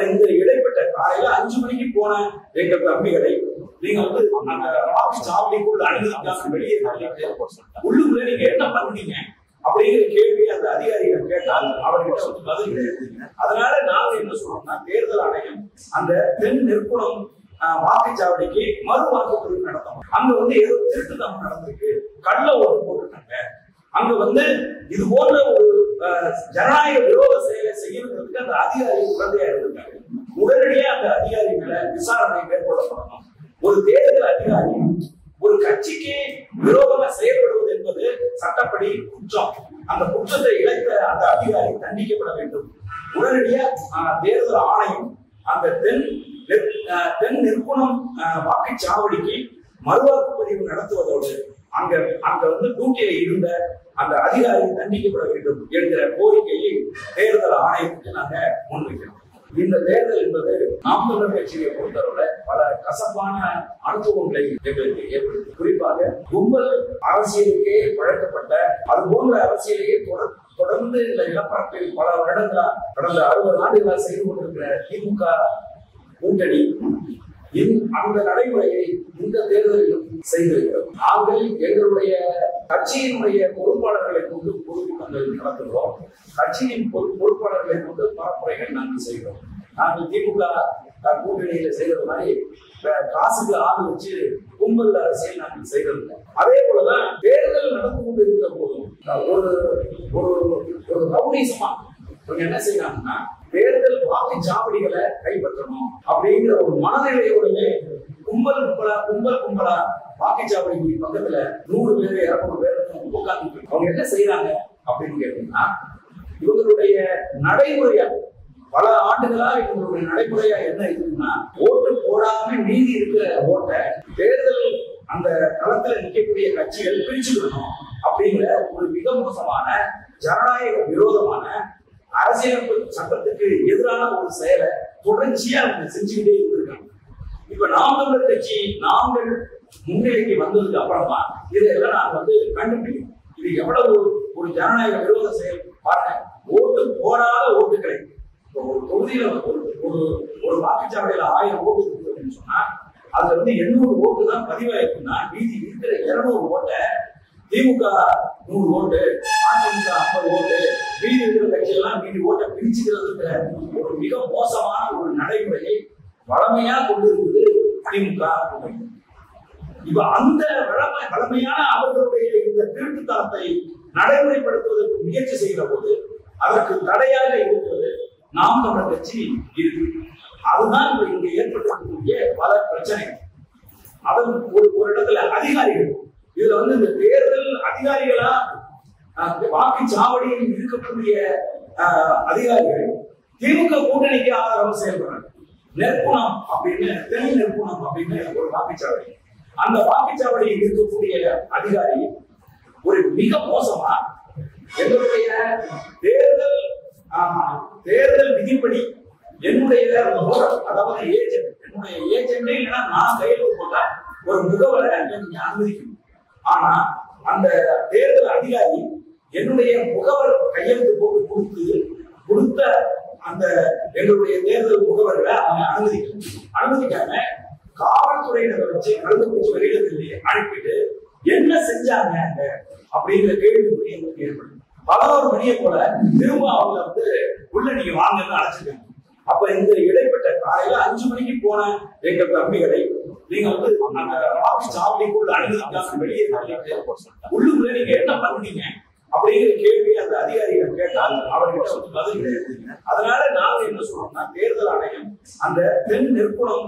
இந்த இடைப்பட்ட காலையில 5 மணிக்கு போன எங்கள் தம்பிகளை நீங்க வந்து அந்த ஆபீஸ் சாவடிக்குள்ள அனுமதிக்காம வெளியே உள்ளுக்குள்ள நீங்க என்ன பண்ணீங்க அப்படிங்கிற கேள்வி அந்த அதிகாரிகள் கேட்டால் அவர்கிட்ட வந்து பதில் கிடையாது. அதனால நாங்க என்ன சொல்றோம்னா, தேர்தல் ஆணையம் அந்த தென் நெற்குளம் வாக்குச்சாவடிக்கு மறு வாக்குப்பதிவு நடத்தணும். அங்க வந்து ஏதோ திருட்டுத்தனம் நடந்திருக்கு, கள்ள ஓட்டு போட்டுட்டாங்க, அங்க வந்து இது போன்ற ஒரு ஜனநாயக விரோத செயலை செய்யறதுக்கு அந்த அதிகாரி உடந்தையா இருந்திருக்காங்க. உடனடியாக அந்த அதிகாரிகளை விசாரணை மேற்கொள்ளப்படணும். ஒரு தேர்தல் அதிகாரி ஒரு கட்சிக்கு விரோதமா செயல்படுவது என்பது சட்டப்படி குற்றம். அந்த குற்றத்தை இழைத்த அந்த அதிகாரி தண்டிக்கப்பட வேண்டும். உடனடியா தேர்தல் ஆணையம் அந்த தென் நெற்குளம் வாக்குச்சாவடிக்கு மறுவாக்குப்பதிவு நடத்துவதோடு அங்க வந்து டியூட்டியில இருந்த அந்த அதிகாரி தண்டிக்கப்பட வேண்டும் என்கிற கோரிக்கையை தேர்தல் ஆணையத்துக்கு நாங்க முன்வைக்கிறோம். இந்த தேர்தல் என்பது நாம் தமிழர் கட்சியை பொறுத்தவரை பல கசப்பான அனுபவங்களை எங்களுக்கு ஏற்படுத்தி, குறிப்பாக கும்பல் அரசியலுக்கே பழக்கப்பட்ட அது போன்ற அரசியலையே தொடர்ந்து இந்த நிலப்பரப்பில் பல வருடங்களா கடந்த 60 ஆண்டுகளா செய்து கொண்டிருக்கிற திமுக கூட்டணி அந்த நடைமுறையை இந்த தேர்தலிலும் செய்திருக்கிறோம். நாங்கள் எங்களுடைய கட்சியினுடைய பொறுப்பாளர்களை கொண்டு பொதுக்கூட்டங்கள் நடத்துகிறோம். கட்சியின் பொறுப்பாளர்களை கொண்டு பரப்புரைகள் நாங்கள் செய்கிறோம். நாங்கள் திமுக கூட்டணியில செய்யற மாதிரி காசுக்கு ஆள் வச்சு கும்பல் அரசியல் நாங்கள் செய்யறதில்லை. அதே போலதான் தேர்தல் நடந்து கொண்டு இருக்கிற போதும் ஒரு ரவுடிசமா இவங்க என்ன செய்யறாங்கன்னா, தேர்தல் வாக்குச்சாவடிகளை கைப்பற்றணும் அப்படிங்கிற ஒரு மனநிலையோடவே கும்பல் கும்பலா வாக்குச்சாவடி பக்கத்துல 100 பேர் 200 பேர் உட்கார்ந்து அவங்க என்ன செய்யறாங்க அப்படின்னு கேட்டீங்கன்னா, இவங்களுடைய நடைமுறையா பல ஆண்டுகளா இவங்களுடைய நடைமுறையா என்ன இருக்குன்னா, ஓட்டு போடாம மீதி இருக்கிற ஓட்டை தேர்தல் அந்த களத்துல நிற்கக்கூடிய கட்சிகள் பிரிச்சுக்கணும் அப்படிங்கிற ஒரு மிக மோசமான ஜனநாயக விரோதமான அரசியலமைப்பு சட்டத்துக்கு எதிரான ஒரு செயலை தொடர்ச்சியா அவங்க செஞ்சுக்கிட்டே இருந்திருக்காங்க. இப்ப நாம் தமிழர் கட்சி நாங்கள் முன்னிலைக்கு வந்ததுக்கு அப்புறமா இதையெல்லாம் நாங்க வந்து கண்டுபிடிக்கணும். இது எவ்வளவு ஒரு ஜனநாயக விரோத செயல் பாருங்க. ஓட்டு போடாத ஓட்டுகளை ஒரு தொகுதியில ஒரு வாக்குச்சாவடியில 1000 ஓட்டு இருக்கு அப்படின்னு சொன்னா அதுல வந்து 800 ஓட்டு தான் பதிவாயிருக்குன்னா மீதி இருக்கிற 200 ஓட்டை திமுக 100 ஓட்டு, அதிமுக 50 ஓட்டு, மீதி இருக்கிற கட்சியெல்லாம் மீதி ஓட்டை பிரிச்சுக்கிறதுங்கிற ஒரு மிக மோசமான ஒரு நடைமுறையை வளமையா கொண்டிருக்குது திமுக. இப்ப அந்த வளமையான அவர்களுடைய இந்த திருட்டுத்தனத்தை நடைமுறைப்படுத்துவதற்கு முயற்சி செய்கிற போது அதற்கு தடையாக இருக்கிறது நாம் தமிழர் கட்சி இருக்கு. அதுதான் இப்ப இங்க ஏற்பட்டிருக்கக்கூடிய பல பிரச்சனைகள். அதன் ஒரு இடத்துல அதிகாரிகள் இதுல வந்து இந்த தேர்தல் அதிகாரிகளா வாக்குச்சாவடியில் இருக்கக்கூடிய அதிகாரிகள் திமுக கூட்டணிக்கு ஆதரவு செயல்படுறாங்க. நெற்குணம் அப்படின்னு தென் நெற்குணம் அப்படின்னு ஒரு வாக்குச்சாவடி, அந்த வாக்குச்சாவடியில் இருக்கக்கூடிய அதிகாரி ஒரு மிக மோசமா எங்களுடைய தேர்தல் விதிப்படி என்னுடைய அதாவது ஏஜென்ட், என்னுடைய ஏஜென்ட் இல்லைன்னா நான் கையெழுத்து போட்டா ஒரு முகவரை நீங்க அனுமதிக்கணும். ஆனா அந்த தேர்தல் அதிகாரி என்னுடைய முகவர் கையெழுத்து போட்டு கொடுத்த அந்த எங்களுடைய தேர்தல் முகவர்களை அவங்க அனுமதிக்காம காவல்துறையினரை வச்சு கலந்து வெளியிடத்திலே அனுப்பிட்டு என்ன செஞ்சாங்க அப்படிங்கிற கேள்வி எங்களுக்கு ஏற்படும். 11 மணியை போல திரும்ப அவங்க வந்து உள்ள நீங்க வாங்கன்னு அழைச்சிருக்காங்க. அப்ப இந்த இடைப்பட்ட காலையில 5 மணிக்கு போன எங்கள் தம்பிகளை நீங்க வந்து அந்த ஆபீஸ் சாவடிக்குள்ள அனுமதிக்காம வெளியே உள்ளுக்குள்ள நீங்க என்ன பண்ணீங்க அப்படிங்கிற கேள்வி அந்த அதிகாரிகள் கேட்டால் அவர்கிட்ட வந்து பதில் கிடையாது. அதனால நாங்க என்ன சொல்றோம்னா, தேர்தல் ஆணையம் அந்த தென் நெற்குளம்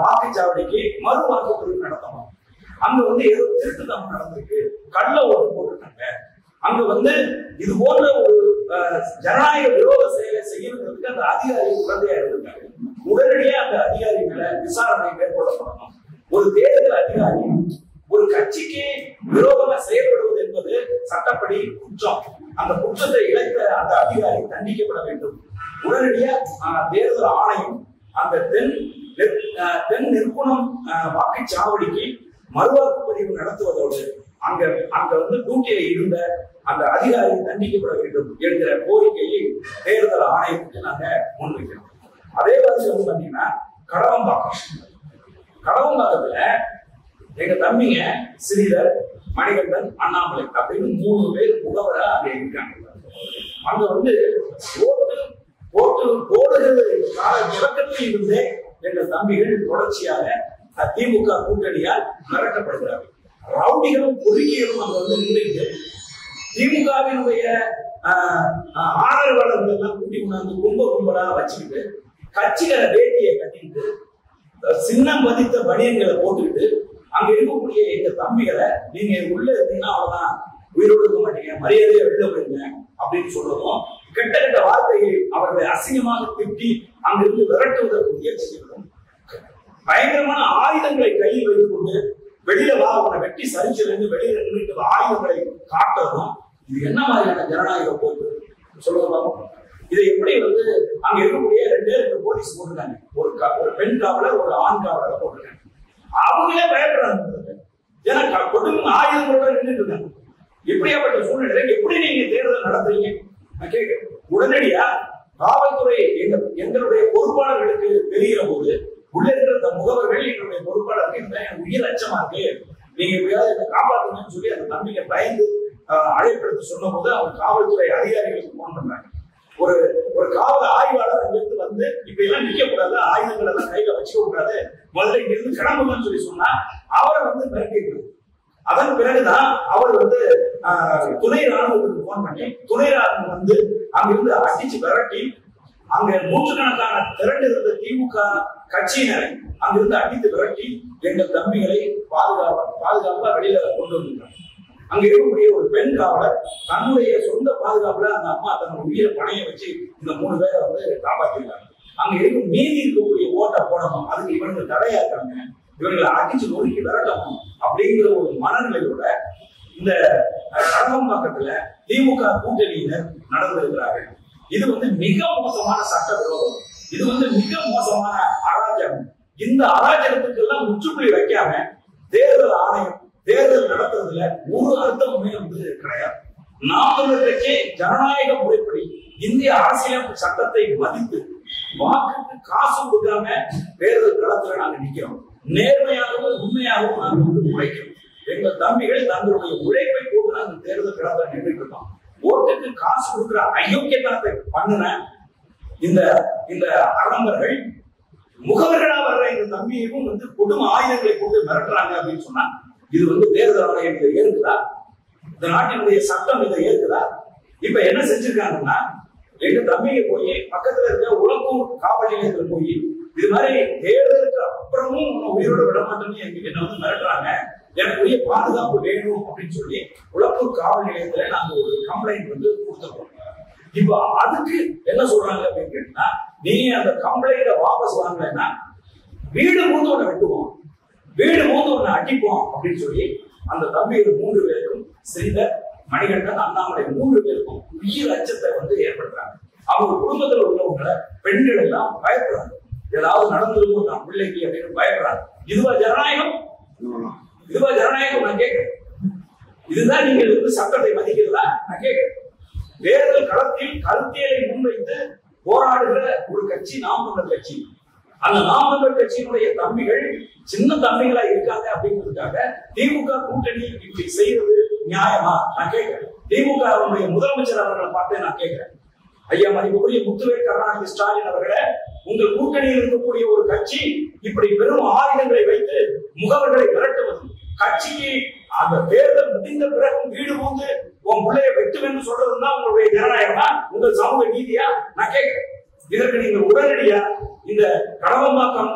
வாக்குச்சாவடிக்கு மறு வாக்குப்பதிவு நடத்தணும். அங்க வந்து ஏதோ திருட்டுத்தனம் நடந்திருக்கு, கள்ள ஓட்டு போட்டுட்டாங்க, அங்க வந்து இது போன்ற ஒரு ஜனநாயக விரோத செயலை செய்யறதுக்கு அந்த அதிகாரி உடந்தையா இருந்திருக்காங்க. உடனடியாக அந்த அதிகாரிகளை விசாரணை மேற்கொள்ளப்படணும். ஒரு தேர்தல் அதிகாரி ஒரு கட்சிக்கு விரோதமா செயல்படுவது என்பது சட்டப்படி குற்றம். அந்த குற்றத்தை இழைத்த அந்த அதிகாரி தண்டிக்கப்பட வேண்டும். உடனடியா தேர்தல் ஆணையம் அந்த தென் நெற்குளம் வாக்குச்சாவடிக்கு மறுவாக்குப்பதிவு நடத்துவதோடு அங்க வந்து டியூட்டியில இருந்த அந்த அதிகாரி தண்டிக்கப்பட வேண்டும் என்கிற கோரிக்கையை தேர்தல் ஆணையத்துக்கு நாங்க முன்வைக்கிறோம். அதே மாதிரி வந்து பாத்தீங்கன்னா கடவம்பாக்கத்துல எங்க தம்பிங்க ஸ்ரீதர், மணிகண்டன், அண்ணாமலை அப்படின்னு 3 பேர் முகவரா அங்க இருக்காங்க. அங்க வந்து போடுகிறது கால தொடக்கத்தில் இருந்தே எங்கள் தம்பிகள் தொடர்ச்சியாக திமுக கூட்டணியால் மிரட்டப்படுகிறார்கள். ரவுடிகளும் பொறுக்கிகளும் அங்க வந்து நின்றுட்டு திமுகவினுடைய ஆதரவாளர்கள் எல்லாம் கூட்டி கொண்டாந்து கும்பலா வச்சுக்கிட்டு கட்சிகளை வேட்டியை கட்டிக்கிட்டு சின்னம் பதித்த பனியன்களை போட்டுக்கிட்டு அங்க இருக்கக்கூடிய எங்க தம்பிகளை நீங்க உள்ள இருந்தீங்கன்னா அவ்வளவுதான், உயிரோடு இருக்க மாட்டீங்க, மரியாதையை வெளில போயிருங்க அப்படின்னு சொல்றதும், கெட்ட கெட்ட வார்த்தையை அவர்களை அசிங்கமாக திட்டி அங்கிருந்து விரட்டுவதற்கு முயற்சி செய்வதும், பயங்கரமான ஆயுதங்களை கையில் வைத்துக் கொண்டு வெளியில வா உன்னை வெட்டி சரிச்சிலிருந்து வெளியில நின்று ஆயுதங்களை காட்டுறதும், இது என்ன மாதிரியான ஜனநாயக போக்கு சொல்லுங்க. இதை எப்படி வந்து அங்க இருக்கக்கூடிய 2 போலீஸ் போட்டிருக்காங்க, ஒரு பெண் காவலர், ஒரு ஆண் காவலர் போட்டிருக்காங்க. அவங்களே பயப்படுறாங்க, ஏன்னா கொடுக்கும் ஆயுதங்களோட நின்றுட்டு இருக்காங்க. இப்படியாப்பட்ட சூழ்நிலை எப்படி நீங்க தேர்தல் நடத்துறீங்க? நான் கேட்கிறேன். உடனடியா காவல்துறை எங்களுடைய பொறுப்பாளர்களுக்கு தெரிகிற போது உள்ள இருக்கிற முகவர்கள் எங்களுடைய பொறுப்பாளருக்கு உயிர் அச்சமா இருக்கு, நீங்க எப்படியாவது காப்பாற்றுங்கன்னு சொல்லி அந்த தம்பியை பயந்து அழைப்படுத்தி சொன்ன போது அவங்க காவல்துறை அதிகாரிகளுக்கு போன் பண்றாங்க. ஒரு காவல் ஆய்வாளர் அங்கிருந்து வந்து இப்ப எல்லாம் நிக்க கூடாது, ஆயுதங்கள் எல்லாம் கையில வச்சுக்க கூடாது, முதல்ல இங்கிருந்து கிளம்புங்கன்னு சொல்லி சொன்னா அவரை வந்து மிரட்டிட்டு, அதன் பிறகுதான் அவர் வந்து துணை ராணுவத்துக்கு போன் பண்ணி துணை ராணுவம் வந்து அங்கிருந்து அடிச்சு விரட்டி அங்க நூற்றுக்கணக்கான திரண்டு இருந்த திமுக கட்சியினரை அங்கிருந்து அடித்து விரட்டி எங்கள் தம்பிகளை பாதுகாப்பா வெளியில கொண்டு வந்திருக்காங்க. அங்க இருக்கக்கூடிய ஒரு பெண் காவலர் தன்னுடைய சொந்த பாதுகாப்புல அந்த அம்மா தன்னுடைய உயிரை பணைய வச்சு இந்த 3 பேரை வந்து காப்பாற்றிருக்காங்க. அங்க இருக்கும் மீதி இருக்கக்கூடிய ஓட்டை போடணும், அதுக்கு இவங்க தடையா இருக்காங்க, இவர்களை அடிச்சு நொறுக்கி விரட்டணும் அப்படிங்கிற ஒரு மனநிலையோட இந்த கடவம்பாக்கத்துல திமுக கூட்டணியினர் நடந்திருக்கிறார்கள். இது வந்து மிக மோசமான சட்ட விரோதம், இது வந்து மிக மோசமான அராஜகம். இந்த அராஜகத்துக்கு எல்லாம் முற்றுப்புள்ளி வைக்காம தேர்தல் ஆணையம் தேர்தல் நடத்துறதுல ஒரு அர்த்தமுமே வந்து கிடையாது. நாம் கட்சி ஜனநாயக முறைப்படி இந்திய அரசியலமைப்பு சட்டத்தை மதித்து வாக்குக்கு காசு கொடுக்காம தேர்தல் களத்துல நாங்க நிக்கிறோம். நேர்மையாகவும் உண்மையாகவும் நாங்கள் வந்து உழைக்கிறோம். எங்கள் தம்பிகள் தங்களுடைய உழைப்பை போட்டு நாங்கள் தேர்தல் களத்துல நின்றுட்டு இருக்கோம். ஓட்டுக்கு காசு கொடுக்கிற அயோக்கியத்தனத்தை பண்ணுன இந்த அரம்பர்கள் முகவர்களா வர்ற இந்த தம்பியையும் வந்து கொடுமை ஆயுதங்களை போட்டு மிரட்டுறாங்க அப்படின்னு சொன்னா இது வந்து தேர்தல் ஆணையம் இதை ஏற்குதா? இந்த நாட்டினுடைய சட்டம் இதை ஏற்குதா? இப்ப என்ன செஞ்சிருக்காங்கன்னா எங்க தம்பியை போய் பக்கத்துல இருக்க உலகூர் காவல் நிலையத்துல போய் இது மாதிரி தேர்தலுக்கு அப்புறமும் உயிரோட விட மாட்டேன்னு என்ன வந்து மிரட்டுறாங்க, எனக்கு உரிய பாதுகாப்பு வேணும் அப்படின்னு சொல்லி உலகூர் காவல் நிலையத்துல நாங்க ஒரு கம்ப்ளைண்ட் வந்து கொடுத்துருக்கோம். இப்ப அதுக்கு என்ன சொல்றாங்க அப்படின்னு கேட்டீங்கன்னா, நீங்க அந்த கம்ப்ளைண்ட வாபஸ் வாங்கலைன்னா வீடு மூந்து ஒண்ணு வெட்டுவோம், வீடு மூந்து ஒண்ணு அடிப்போம் அப்படின்னு சொல்லி அந்த தம்பிகள் 3 பேருக்கும் ஸ்ரீதர், மணிகண்டன், அண்ணாமலை 3 பேருக்கும் உயிர் அச்சத்தை வந்து ஏற்படுத்துறாங்க. அவங்க குடும்பத்துல உள்ளவங்களை பெண்கள் எல்லாம் பயப்படுறாங்க, ஏதாவது நடந்திருக்கும் நான் பிள்ளைக்கு அப்படின்னு பயப்படுறாங்க. இதுவா ஜனநாயகம்? இதுவா ஜனநாயகம்? நான் கேட்கிறேன். இதுதான் நீங்கள் வந்து சட்டத்தை மதிக்கிறதா? நான் கேட்கிறேன். தேர்தல் களத்தில் கருத்தியலை முன்வைத்து போராடுகிற ஒரு கட்சி நாம் தமிழர் கட்சி. அந்த நாம் தமிழர் கட்சியினுடைய தம்பிகள் சின்ன தம்பிகளா இருக்காங்க அப்படிங்கிறதுக்காக திமுக கூட்டணி இப்படி செய்யறது நியாயமா? நான் கேட்கிறேன். திமுக முதலமைச்சர் அவர்களை பார்த்து நான் கேட்கிறேன், ஐயா மதிப்புக்குரிய முத்துவேல் கருணாநிதி ஸ்டாலின் அவர்களே, உங்கள் கூட்டணியில் இருக்கக்கூடிய ஒரு கட்சி இப்படி பெரும் ஆயுதங்களை வைத்து முகவர்களை விரட்டுவது, கட்சிக்கு அந்த தேர்தல் முடிந்த பிறகு வீடு போந்து உன் பிள்ளைய வெட்டுவேன்னு சொல்றதுதான் உங்களுடைய ஜனநாயகமா? உங்கள் சமூக நீதியா? நான் கேட்கிறேன். இதற்கு நீங்கள் உடனடியா இந்த கடவம்பாக்கம்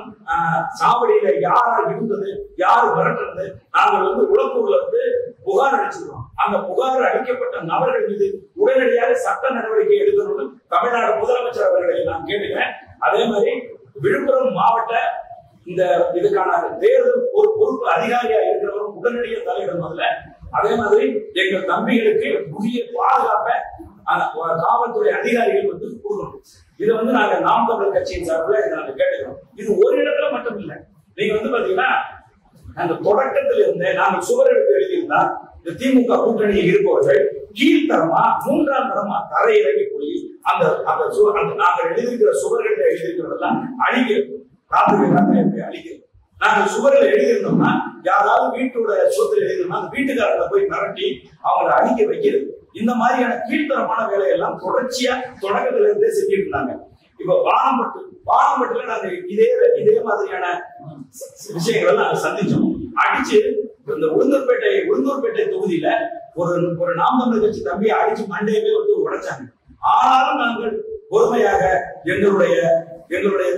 சாவடியில யாரா இருந்தது, யாரு மிரட்டுறது, நாங்கள் வந்து உலகூர்ல வந்து புகார் அளிச்சிருக்கோம். அந்த புகார் அளிக்கப்பட்ட நபர்கள் மீது உடனடியாக சட்ட நடவடிக்கை எடுக்கணும்னு தமிழ்நாடு முதலமைச்சர் அவர்களை நான் கேட்டுக்கிறேன். அதே மாதிரி விழுப்புரம் மாவட்ட இந்த இதுக்கான தேர்தல் பொறுப்பு அதிகாரியா இருக்கிறவரும் உடனடியாக தலையிடுவதில்ல. அதே மாதிரி எங்கள் தம்பிகளுக்கு உரிய பாதுகாப்பை காவல்துறை அதிகாரிகள் வந்து கொடுக்கணும். இதை வந்து நாங்க நாம் தமிழர் கட்சியின் சார்பில் இதை நாங்க கேட்டுக்கிறோம். இது ஒரு இடத்துல மட்டும் இல்லை. நீங்க வந்து பாத்தீங்கன்னா அந்த தொடக்கத்துல இருந்தே நாங்கள் சுவர் எடுத்து எழுதியிருந்தா இந்த திமுக கூட்டணியில் இருப்பவர்கள் கீழ்த்தரமா 3ஆம் தரமா தரையிறங்கி போய் அந்த நாங்கள் எழுதியிருக்கிற சுவர்கள் எழுதியிருக்கிறதெல்லாம் அழிக்கிறது. ராத்திரி அழிக்கிறது. நாங்கள் சுவர்கள் எழுதியிருந்தோம்னா யாராவது வீட்டோட சொத்துல எழுதினோம்னா அந்த வீட்டுக்காரங்களை போய் மிரட்டி அவங்களை அழிக்க வைக்கிறது. இந்த மாதிரியான கீழ்த்தரமான வேலையெல்லாம் தொடர்ச்சியா தொடக்கத்துல இருந்தே செஞ்சுட்டு இருந்தாங்க. இப்ப வானம்பட்டுல நாங்க இதே மாதிரியான விஷயங்கள் நாங்க சந்திச்சோம். அடிச்சு இந்த உளுந்தூர்பேட்டை தொகுதியில ஒரு நாம் தமிழர் கட்சி தம்பியை அடிச்சு மண்டையவே வந்து உடைச்சாங்க. ஆனாலும் நாங்கள் பொறுமையாக எங்களுடைய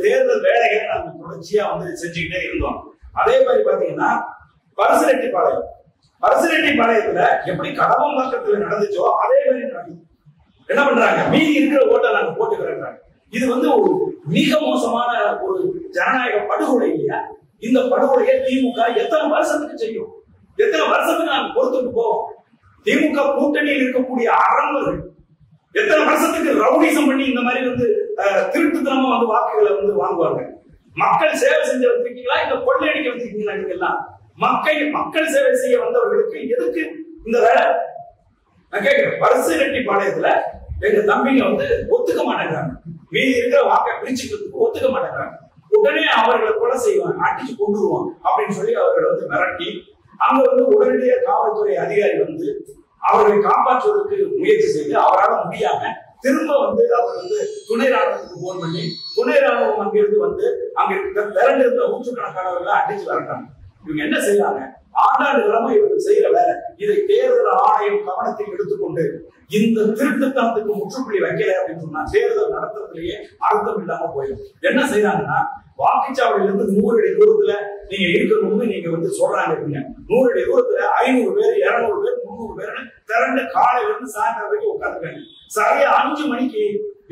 தேர்தல் வேலைகளை நாங்கள் தொடர்ச்சியா வந்து செஞ்சுக்கிட்டே இருந்தோம். அதே மாதிரி பாத்தீங்கன்னா பரிசுரெட்டிப்பாளையத்துல எப்படி கடவம்பாக்கத்துல நடந்துச்சோ அதே மாதிரி நடக்குது. என்ன பண்றாங்க, மீதி இருக்கிற ஓட்டை நாங்க போட்டுக்கிறோம். இது வந்து ஒரு மிக மோசமான ஒரு ஜனநாயக படுகொலை இல்லையா? இந்த படுகொலையை திமுக எத்தனை வருஷத்துக்கு செய்யும்? எத்தனை வருஷத்துக்கு நாங்க பொறுத்துட்டு போவோம்? திமுக கூட்டணியில் இருக்கக்கூடிய அரம்பர்கள் எத்தனை வருஷத்துக்கு ரவுடிசம் பண்ணி இந்த மாதிரி வந்து திருட்டுத்தனமா வந்து வாக்குகளை வந்து வாங்குவாங்க? மக்கள் சேவை செஞ்ச வந்திருக்கீங்களா இல்ல கொள்ளையடிக்க வந்திருக்கீங்களா? நீங்க எல்லாம் மக்கள் சேவை செய்ய வந்தவர்களுக்கு எதுக்கு இந்த வேலை? நான் கேட்கிறேன். பரிசுரெட்டிப்பாளையத்துல எங்க தம்பிங்க வந்து ஒத்துக்க மாட்டேங்கிறாங்க. மீதி இருக்கிற வாக்கை பிரிச்சுக்கிறதுக்கு ஒத்துக்க மாட்டேங்கிறாங்க. உடனே அவர்களை கொலை செய்வாங்க, அடிச்சு கொண்டுருவாங்க அப்படின்னு சொல்லி அவர்களை வந்து மிரட்டி அங்க வந்து உடனடியாக காவல்துறை அதிகாரி வந்து அவர்களை காப்பாற்றுவதற்கு முயற்சி செய்து அவரால் முடியாம திரும்ப வந்து அவர் வந்து துணை ராணுவத்துக்கு போன் பண்ணி துணை ராணுவம் அங்கிருந்து வந்து அங்க திரண்டு இருந்த நூற்றுக்கணக்கானவர்கள் அடிச்சு வரட்டாங்க. இவங்க என்ன செய்யறாங்க? ஆண்டாண்டு காலமா இவர்கள் செய்யற வேலை. இதை தேர்தல் ஆணையம் கவனத்தில் எடுத்துக்கொண்டு இந்த திருட்டுத்தனத்துக்கு முற்றுப்புள்ளி வைக்கல அப்படின்னு சொன்னா தேர்தல் நடத்துறதுலயே அர்த்தம் இல்லாம போயிடும். என்ன செய்யறாங்கன்னா, வாக்குச்சாவடியில இருந்து 100 அடி தூரத்துல நீங்க இருக்கணும்னு நீங்க வந்து சொல்றாங்க. 100 அடி தூரத்துல 500 பேர் 200 பேர் 300 பேர் திரண்டு காலையில இருந்து சாயந்தரம் வரைக்கும் உட்காந்துருக்காங்க. சரியா 5 மணிக்கு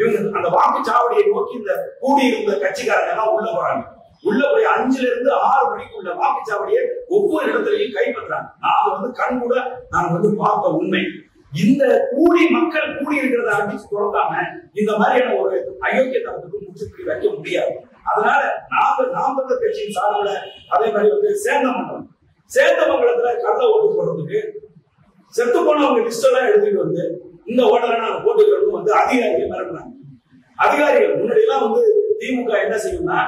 இவங்க அந்த வாக்குச்சாவடியை நோக்கி இந்த கூடியிருந்த கட்சிக்காரங்க எல்லாம் உள்ள போறாங்க. உள்ள போய் 5ல இருந்து 6 மணிக்குள்ள வாக்குச்சாவடியை ஒவ்வொரு இடத்துலையும் கைப்பற்றாங்க. நாங்க வந்து கண் கூட நாங்க வந்து பார்த்த உண்மை. இந்த மக்கள் கூடி இருக்கிறத அடிச்சு தொடர்ந்தாம இந்த மாதிரியான ஒரு அயோக்கியத்தனத்துக்கு முற்றுப்புள்ளி வைக்க முடியாது. அதனால நாம் தமிழர் கட்சியின் சார்பில் அதே மாதிரி வந்து சேந்தமங்கலத்துல கள்ள ஓட்டு போடுறதுக்கு செத்து போனவங்க லிஸ்ட் எல்லாம் எழுதிட்டு வந்து இந்த ஓட்டரை நாங்க போட்டுக்கிறோம் வந்து அதிகாரிகள் மிரட்டினாங்க. அதிகாரிகள் முன்னாடி எல்லாம் வந்து திமுக என்ன செய்யும்னா,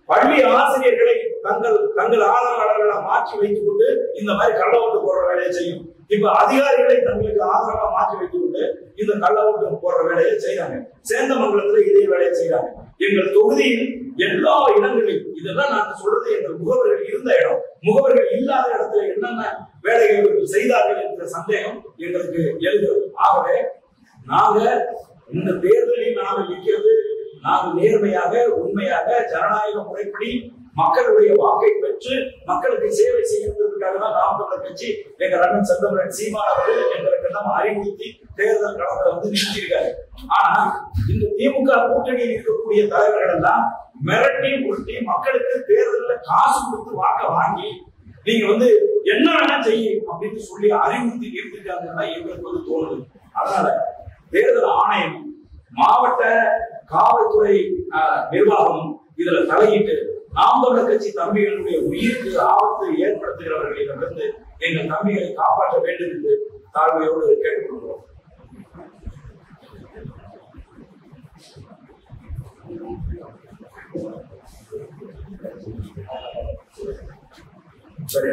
பள்ளி ஆசிரியர்களை தங்கள் ஆதரவாளர்களை மாற்றி வைத்துக் கொண்டு இந்த மாதிரி கள்ள ஓட்டு போடுற வேலையை செய்யும். இப்ப அதிகாரிகளை தங்களுக்கு ஆதரவா மாற்றி வைத்துக் கொண்டு இந்த கள்ள ஓட்டு போடுற வேலையை செய்யறாங்க. சேந்தமங்கலத்துல இதே வேலையை செய்யறாங்க. எங்கள் தொகுதியில் எல்லா இடங்களிலும் இதெல்லாம் நாங்க சொல்றது எங்கள் முகவர்கள் இருந்த இடம். முகவர்கள் இல்லாத இடத்துல என்னென்ன வேலைகள் செய்தார்கள் என்ற சந்தேகம் எங்களுக்கு எழுகிறது. ஆகவே நாங்க இந்த தேர்தலில் நாங்கள் நிற்கிறது, நாங்கள் நேர்மையாக உண்மையாக ஜனநாயக முறைப்படி மக்களுடைய வாக்கை பெற்று மக்களுக்கு சேவை செய்யறதுக்காக தான் நாம் தமிழர் கட்சி எங்க அண்ணன் செந்தமிழன் சீமான் அவர்கள் எங்களுக்கு எல்லாம் அறிவுறுத்தி தேர்தல் களத்தை வந்து நிறுத்தியிருக்காரு. ஆனா இந்த திமுக கூட்டணியில் இருக்கக்கூடிய தலைவர்கள் எல்லாம் மிரட்டி உருட்டி மக்களுக்கு தேர்தலில் காசு கொடுத்து வாக்க வாங்கி நீங்க வந்து என்ன வேணா செய்யும் அப்படின்னு சொல்லி அறிவுறுத்தி நிறுத்திட்டாங்கன்னா எங்களுக்கு வந்து தோணுது. அதனால தேர்தல் ஆணையம், மாவட்ட காவல்துறை நிர்வாகம் இதுல தலையிட்டு நாம் தமிழர் கட்சி தம்பிகளுடைய உயிருக்கு ஆபத்து ஏற்படுத்துகிறவர்களிடமிருந்து எங்கள் தம்பிகளை காப்பாற்ற வேண்டும் என்று தாழ்மையோடு கேட்டுக்கொள்கிறோம். சரி.